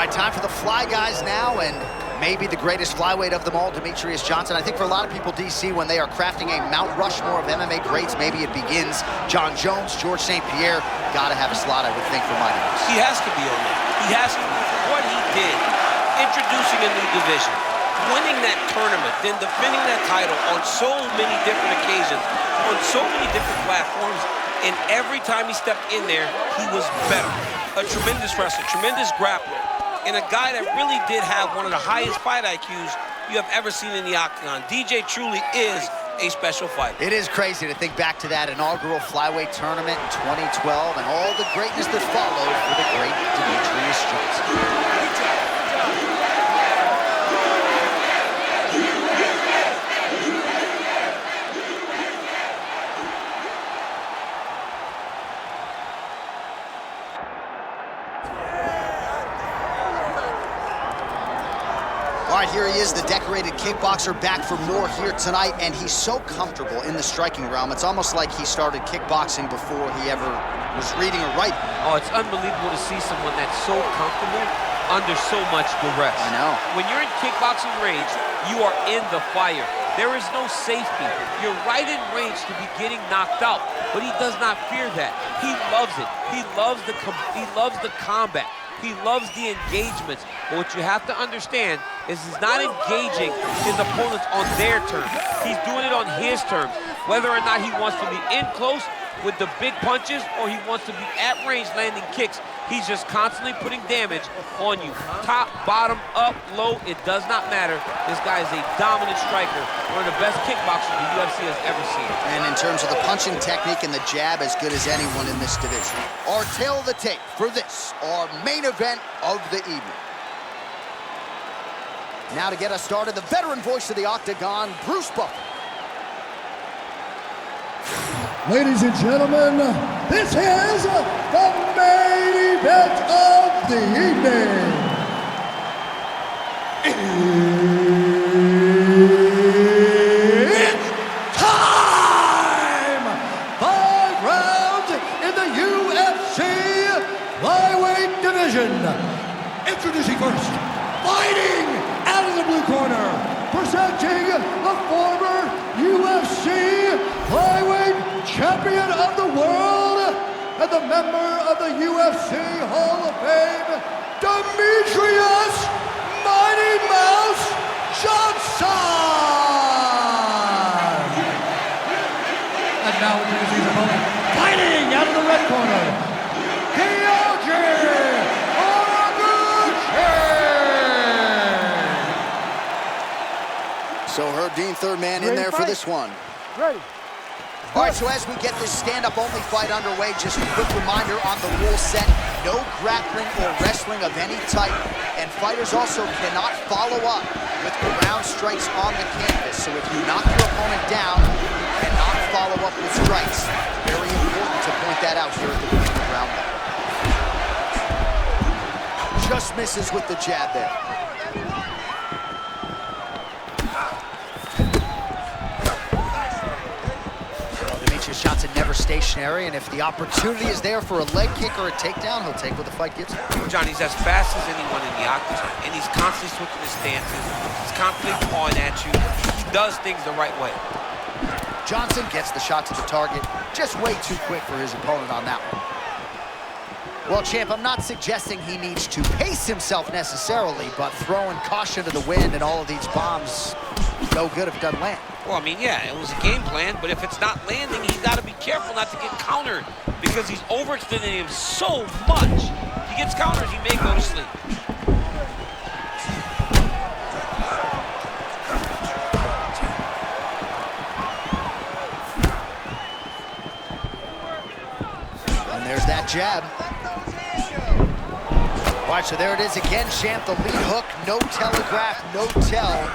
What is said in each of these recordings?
right, time for the Fly Guys now, and maybe the greatest flyweight of them all, Demetrious Johnson. I think for a lot of people, DC, when they are crafting a Mount Rushmore of MMA greats, maybe it begins John Jones, George St. Pierre. Gotta have a slot, I would think, for Mighty Mouse. He has to be on there. He has to be. For what he did, introducing a new division, winning that tournament, then defending that title on so many different occasions, on so many different platforms, and every time he stepped in there, he was better. A tremendous wrestler, tremendous grappler, and a guy that really did have one of the highest fight IQs you have ever seen in the octagon. DJ truly is a special fighter. It is crazy to think back to that inaugural flyweight tournament in 2012 and all the greatness that followed for the great Demetrious Johnson. All right, here he is, the decorated kickboxer, back for more here tonight, and he's so comfortable in the striking realm. It's almost like he started kickboxing before he ever was reading or writing. Oh, it's unbelievable to see someone that's so comfortable under so much duress. I know. When you're in kickboxing range, you are in the fire. There is no safety. You're right in range to be getting knocked out, but he does not fear that. He loves it. He loves the combat. He loves the engagements. But what you have to understand is he's not engaging his opponents on their terms. He's doing it on his terms. Whether or not he wants to be in close with the big punches or he wants to be at range landing kicks, he's just constantly putting damage on you. Top, bottom, up, low, it does not matter. This guy is a dominant striker, one of the best kickboxers the UFC has ever seen. And in terms of the punching technique and the jab, as good as anyone in this division. Our tail of the tape for this, our main event of the evening. Now to get us started, the veteran voice of the Octagon, Bruce Buffer. Ladies and gentlemen, this is the main event of the evening. It's time! 5 rounds in the UFC flyweight division. Introducing first, fighting out of the blue corner, presenting the former UFC flyweight champion of the world and the member of the UFC Hall of Fame, Demetrious Mighty Mouse Johnson! And now introducing his opponent, fighting out of the red corner, Kyoji Horiguchi! So Herb Dean, third man in there for this one. Ready. All right, so as we get this stand-up-only fight underway, just a quick reminder on the rule set: no grappling or wrestling of any type, and fighters also cannot follow up with ground strikes on the canvas. So if you knock your opponent down, you cannot follow up with strikes. Very important to point that out here at the beginning of round one. Just misses with the jab there. Johnson never stationary, and if the opportunity is there for a leg kick or a takedown, he'll take what the fight gives him. Well, John, he's as fast as anyone in the octagon, and he's constantly switching his stances. He's constantly pawing at you. He does things the right way. Johnson gets the shot to the target, just way too quick for his opponent on that one. Well, champ, I'm not suggesting he needs to pace himself necessarily, but throwing caution to the wind and all of these bombs, no good if it doesn't land. Well, I mean, yeah, it was a game plan, but if it's not landing, he's got to be careful not to get countered because he's overextending him so much. If he gets countered, he may go to sleep. And there's that jab. All right, so there it is again, champ. The lead hook, no telegraph, no tell.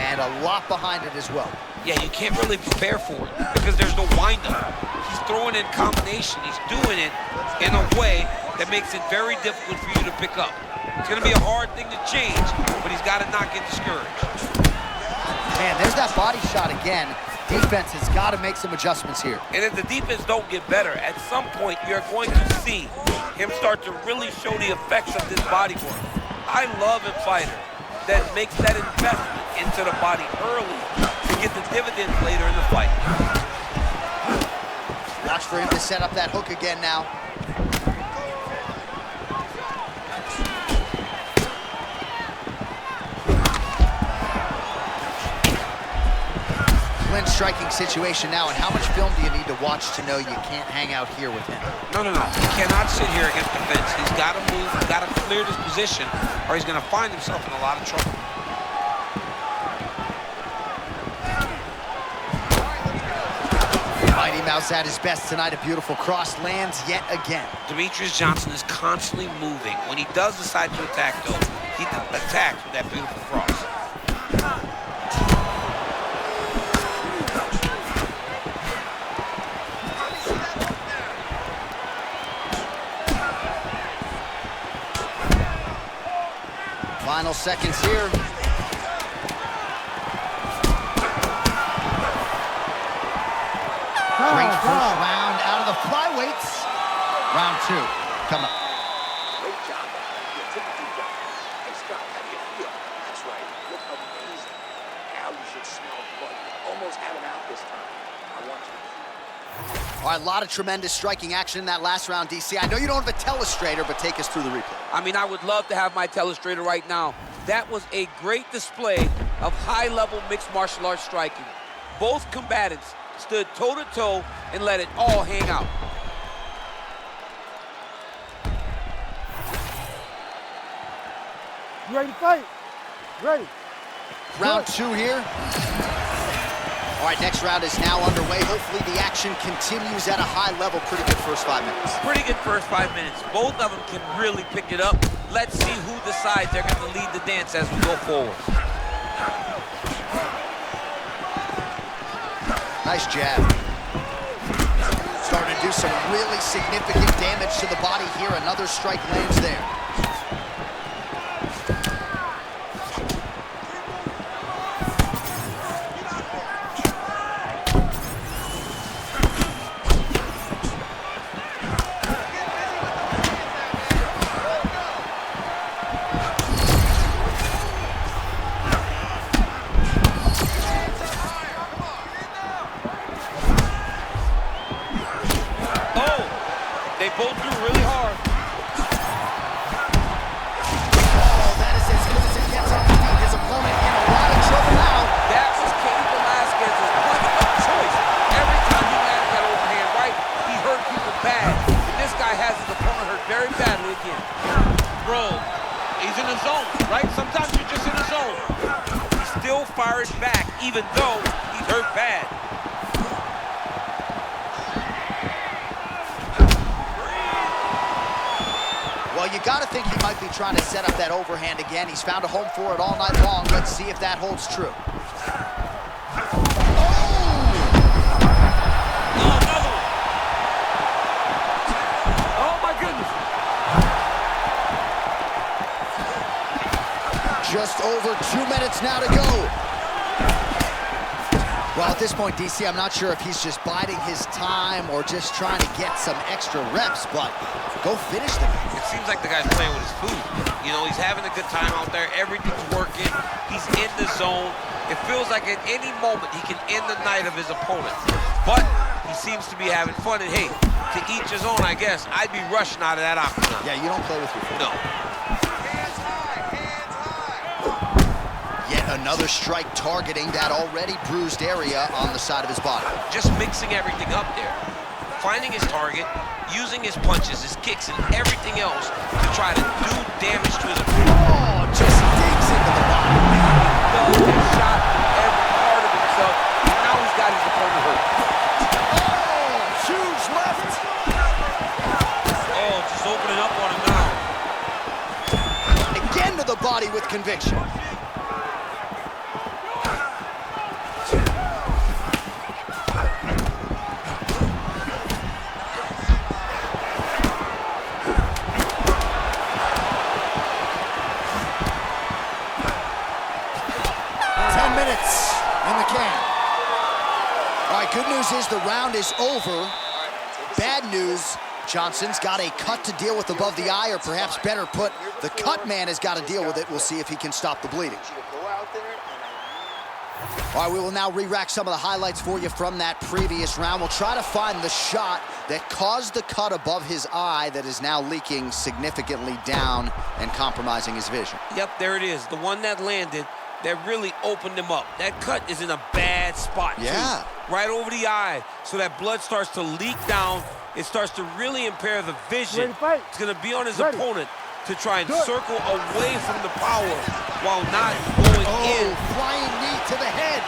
And a lot behind it as well. Yeah, you can't really prepare for it because there's no windup. He's throwing in combination. He's doing it in a way that makes it very difficult for you to pick up. It's going to be a hard thing to change, but he's got to not get discouraged. Man, there's that body shot again. Defense has got to make some adjustments here. And if the defense don't get better, at some point you're going to see him start to really show the effects of this body work. I love a fighter that makes that investment into the body early to get the dividends later in the fight. Watch for him to set up that hook again now. Striking situation now, and how much film do you need to watch to know you can't hang out here with him? No. He cannot sit here against the fence. He's got to move. He's got to clear this position, or he's going to find himself in a lot of trouble. Mighty Mouse at his best tonight. A beautiful cross lands yet again. Demetrious Johnson is constantly moving. When he does decide to attack, though, he attacks with that beautiful cross. Final seconds here. Great first round out of the flyweights. Round two, come up. Great job. You took a deep dive. Hey, Scott, how do you feel? That's right. Look amazing. Now you should smell blood. Almost had him out this time. I want you to keep. All right, a lot of tremendous striking action in that last round, DC. I know you don't have a telestrator, but take us through the replay. I mean, I would love to have my telestrator right now. That was a great display of high-level mixed martial arts striking. Both combatants stood toe-to-toe and let it all hang out. You ready to fight? Ready. Round two here. All right, next round is now underway. Hopefully the action continues at a high level. Pretty good first 5 minutes. Pretty good first 5 minutes. Both of them can really pick it up. Let's see who decides they're going to lead the dance as we go forward. Nice jab. Starting to do some really significant damage to the body here. Another strike lands there. They both threw really hard. Oh, that is as good as it gets up to beat his opponent in a lot of trouble now. That was Cain Velasquez's punch of choice. Every time he landed that overhand right, he hurt people bad. And this guy has his opponent hurt very badly again. Bro, he's in the zone, right? Sometimes you're just in the zone. He still fires back, even though he's hurt bad. Well, you got to think he might be trying to set up that overhand again. He's found a home for it all night long. Let's see if that holds true. Oh, my goodness. Just over 2 minutes now to go. Well, at this point, DC, I'm not sure if he's just biding his time or just trying to get some extra reps, but go finish the game. It seems like the guy's playing with his food. You know, he's having a good time out there. Everything's working. He's in the zone. It feels like at any moment he can end the night of his opponent. But he seems to be having fun. And hey, to each his own, I guess. I'd be rushing out of that octagon. Yeah, you don't play with your food. No. Yet another strike targeting that already bruised area on the side of his body. Just mixing everything up there. Finding his target, using his punches, his kicks, and everything else to try to do damage to his opponent. Oh, just digs into the body. He shot every part of himself, and now he's got his opponent hurt. Oh, huge left. Oh, just opening up on him now. Again to the body with conviction. Good news is the round is over. Bad news, Johnson's got a cut to deal with above the eye, or perhaps better put, the cut man has got to deal with it. We'll see if he can stop the bleeding. All right, we will now re-rack some of the highlights for you from that previous round. We'll try to find the shot that caused the cut above his eye that is now leaking significantly down and compromising his vision. Yep, there it is. The one that landed that really opened him up. That cut is in a bad spot, yeah, too. Right over the eye, so that blood starts to leak down. It starts to really impair the vision. It's going to be on his opponent to try and circle away from the power while not going in. Flying knee to the head.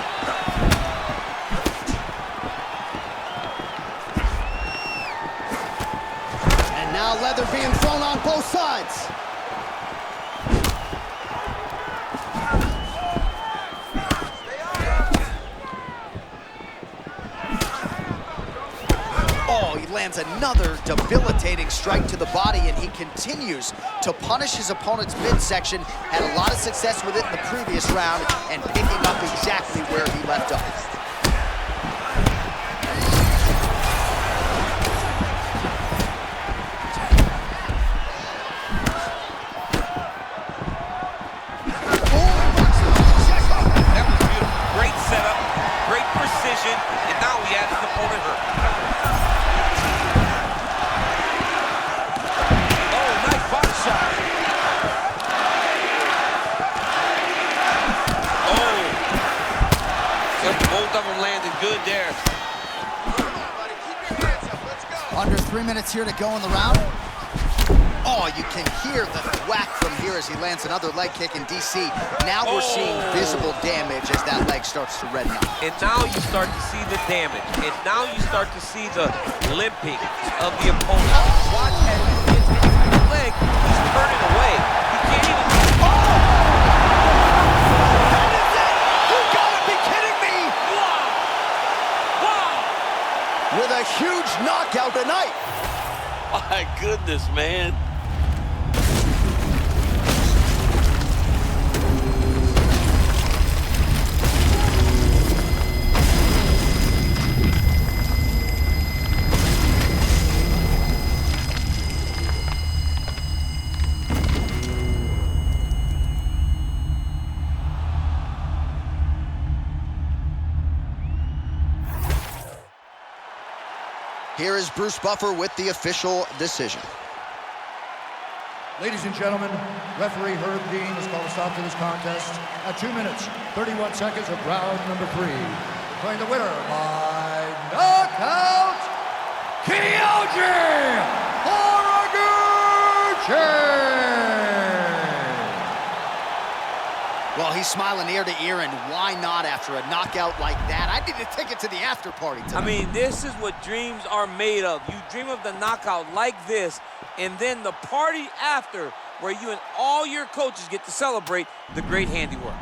And now leather being thrown on both sides. Oh, he lands another debilitating strike to the body, and he continues to punish his opponent's midsection. Had a lot of success with it in the previous round and picking up exactly where he left off. That was beautiful. Great setup, great precision, and now he has his opponent hurt. Both of them landed good there. Under 3 minutes here to go in the round. Oh, you can hear the whack from here as he lands another leg kick in DC. Now we're seeing visible damage as that leg starts to redden up. And now you start to see the damage. And now you start to see the limping of the opponent. Watch as he gets into the leg, he's turning away. He can't even... With a huge knockout tonight. My goodness, man. Here is Bruce Buffer with the official decision. Ladies and gentlemen, referee Herb Dean has called a stop to this contest at 2 minutes, 31 seconds of round number 3. Declaring the winner by knockout, Kyoji Horiguchi! Well, he's smiling ear to ear, and why not after a knockout like that? I need a ticket to the after party tonight. I mean, this is what dreams are made of. You dream of the knockout like this, and then the party after, where you and all your coaches get to celebrate the great handiwork.